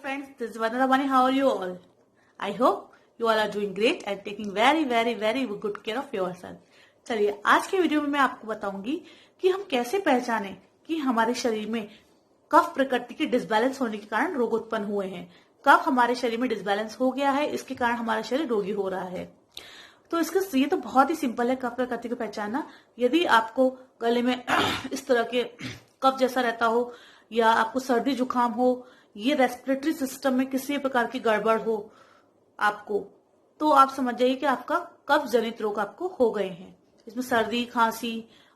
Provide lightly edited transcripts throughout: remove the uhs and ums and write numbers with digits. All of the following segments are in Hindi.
friends, this is Vandana Bani. How are you all? I hope you all are doing great and taking very good care of yourself. चलिए आज के वीडियो में मैं आपको बताऊंगी कि हम कैसे पहचानें कि हमारे शरीर में कफ प्रकृति के डिसबैलेंस होने के कारण रोग उत्पन्न हुए हैं। कफ हमारे शरीर में डिसबैलेंस हो गया है, इसके कारण हमारा शरीर रोगी हो रहा है। तो इसका ये तो बहुत ही सिंपल है कफ प्रकृति को पहचानना। यदि आपको गले में इस तरह के कफ जैसा रहता हो या आपको सर्दी जुकाम हो, ये रेस्पिरेटरी सिस्टम में किसी प्रकार की गड़बड़ हो आपको, तो आप समझ जाइए कि आपका कफ जनित रोग आपको हो गए हैं। इसमें सर्दी, खांसी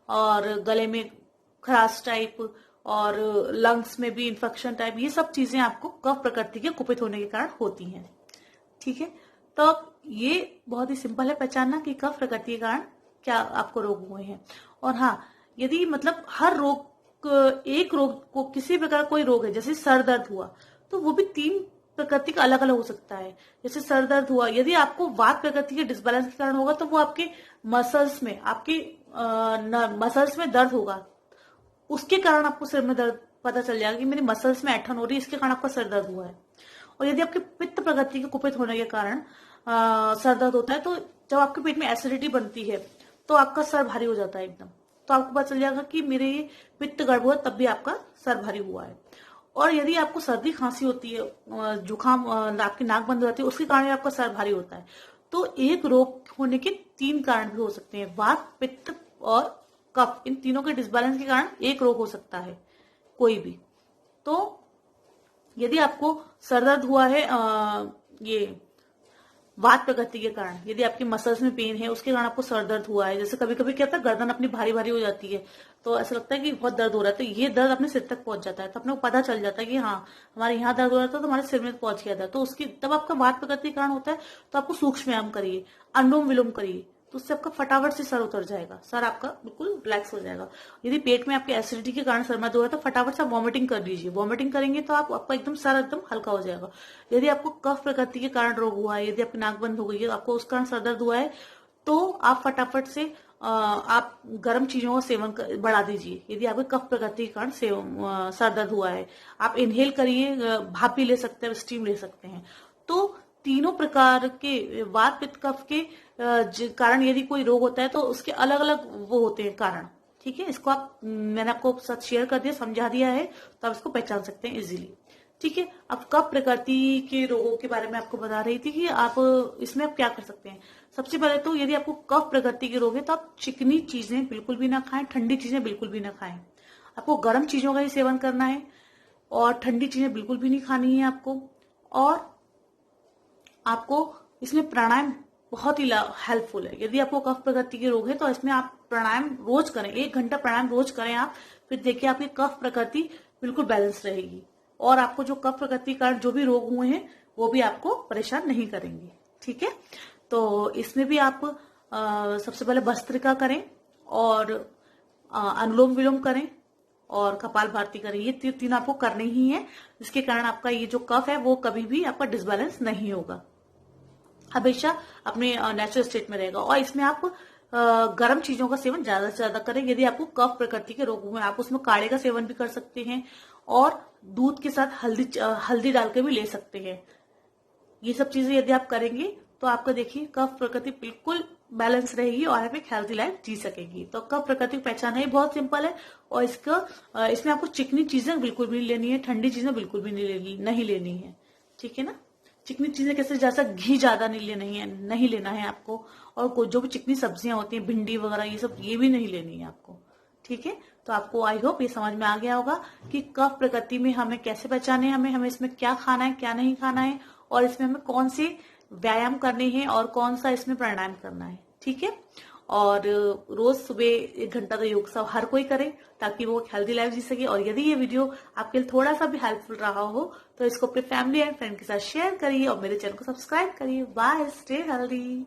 और गले में खराश टाइप और लंग्स में भी इन्फेक्शन टाइप, ये सब चीजें आपको कफ प्रकृति के कुपित होने के कारण होती हैं। ठीक है, तो ये बहुत ही सिंपल है पहचानना कि कफ प्रकृति के कारण क्या आपको रोग हुए हैं। और हाँ, यदि मतलब हर रोग, एक रोग को किसी प्रकार कोई रोग है, जैसे सर दर्द हुआ तो वो भी 3 प्रकृति का अलग अलग हो सकता है। जैसे सर दर्द हुआ, यदि आपको वात प्रकृति के डिसबैलेंस के कारण होगा तो वो आपके मसल्स में, आपके मसल्स में दर्द होगा, उसके कारण आपको सिर में दर्द पता चल जाएगा कि मेरी मसल्स में ऐंठन हो रही है, इसके कारण आपका सर दर्द हुआ है। और यदि आपके पित्त प्रकृति के कुपित होने के कारण सर दर्द होता है, तो जब आपके पेट में एसिडिटी बनती है तो आपका सर भारी हो जाता है एकदम, तो आपको पता चल जाएगा कि मेरे ये पित्त गड़बड़ हुआ, तब भी आपका सर भारी हुआ है। और यदि आपको सर्दी खांसी होती है, जुकाम, आपकी नाक बंद हो जाती है, उसके कारण आपका सर भारी होता है। तो एक रोग होने के 3 कारण भी हो सकते हैं, वात, पित्त और कफ। इन तीनों के डिसबैलेंस के कारण एक रोग हो सकता है कोई भी। तो यदि आपको सर दर्द हुआ है ये वात प्रकृति के कारण, यदि आपकी मसल्स में पेन है उसके कारण आपको सर दर्द हुआ है, जैसे कभी कभी क्या होता है गर्दन अपनी भारी भारी हो जाती है, तो ऐसा लगता है कि बहुत दर्द हो रहा है, तो ये दर्द अपने सिर तक पहुंच जाता है, तो अपने को पता चल जाता है कि हाँ हमारे यहाँ दर्द हो रहा था तो हमारे सिर में पहुंच गया था, तो उसकी तब आपका वात प्रकृति के कारण होता है। तो आपको सूक्ष्म व्यायाम करिए, अनुलोम विलोम करिए, तो उससे आपका फटाफट से सर उतर जाएगा, सर आपका बिल्कुल रिलैक्स हो जाएगा। यदि पेट में आपके एसिडिटी के कारण सर में दर्द हो रहा है तो फटाफट से वॉमिटिंग कर लीजिए, वॉमिटिंग करेंगे तो आपका एकदम सर एकदम हल्का हो जाएगा। यदि आपको कफ प्रकृति के कारण रोग हुआ है, यदि आपकी नाक बंद हो गई है, आपको उस कारण सर दर्द हुआ है, तो आप फटाफट से आप गर्म चीजों का सेवन बढ़ा दीजिए। यदि आपके कफ प्रकृति के कारण सर दर्द हुआ है, आप इनहेल करिए, भाप भी ले सकते हैं, स्टीम ले सकते हैं। तो तीनों प्रकार के वात, पित्त, कफ के कारण यदि कोई रोग होता है तो उसके अलग अलग वो होते हैं कारण। ठीक है, इसको मैंने आपको साथ शेयर कर दिया, समझा दिया है, तो आप इसको पहचान सकते हैं इजीली। ठीक है, अब कफ प्रकृति के रोगों के बारे में आपको बता रही थी कि आप इसमें आप क्या कर सकते हैं। सबसे पहले तो यदि आपको कफ प्रकृति के रोग है तो आप चिकनी चीजें बिल्कुल भी ना खाएं, ठंडी चीजें बिल्कुल भी ना खाएं। आपको गर्म चीजों का ही सेवन करना है और ठंडी चीजें बिल्कुल भी नहीं खानी है आपको। और आपको इसमें प्राणायाम बहुत ही हेल्पफुल है। यदि आपको कफ प्रकृति के रोग है तो इसमें आप प्राणायाम रोज करें, 1 घंटा प्राणायाम रोज करें आप, फिर देखिए आपकी कफ प्रकृति बिल्कुल बैलेंस रहेगी और आपको जो कफ प्रकृति के कारण जो भी रोग हुए हैं वो भी आपको परेशान नहीं करेंगे। ठीक है, तो इसमें भी आप सबसे पहले भस्त्रिका करें और अनुलोम विलोम करें और कपाल भारती करें, ये 3 आपको करने ही है, जिसके कारण आपका ये जो कफ है वो कभी भी आपका डिसबैलेंस नहीं होगा, हमेशा अपने नेचुरल स्टेट में रहेगा। और इसमें आप गर्म चीजों का सेवन ज्यादा से ज्यादा करें। यदि आपको कफ प्रकृति के रोग में, आप उसमें काढ़े का सेवन भी कर सकते हैं और दूध के साथ हल्दी डाल के भी ले सकते हैं। ये सब चीजें यदि आप करेंगे तो आपका देखिए कफ प्रकृति बिल्कुल बैलेंस रहेगी और आप एक हेल्थी लाइफ जी सकेगी। तो कफ प्रकृति को पहचानना ही बहुत सिंपल है और इसमें आपको चिकनी चीजें बिल्कुल भी नहीं लेनी है, ठंडी चीजें बिल्कुल भी नहीं लेनी है। ठीक है ना, चिकनी चीजें कैसे, जैसा घी ज्यादा नहीं लेना है आपको, और जो भी चिकनी सब्जियां होती हैं, भिंडी वगैरह, ये सब ये भी नहीं लेनी है आपको। ठीक है, तो आपको आई होप ये समझ में आ गया होगा कि कफ प्रकृति में हमें कैसे पहचाने, हमें इसमें क्या खाना है, क्या नहीं खाना है, और इसमें हमें कौन से व्यायाम करने हैं और कौन सा इसमें प्राणायाम करना है। ठीक है, और रोज सुबह 1 घंटा तो योग सब हर कोई करे ताकि वो हेल्दी लाइफ जी सके। और यदि ये वीडियो आपके लिए थोड़ा सा भी हेल्पफुल रहा हो तो इसको अपने फैमिली एंड फ्रेंड के साथ शेयर करिए और मेरे चैनल को सब्सक्राइब करिए। Bye, stay healthy.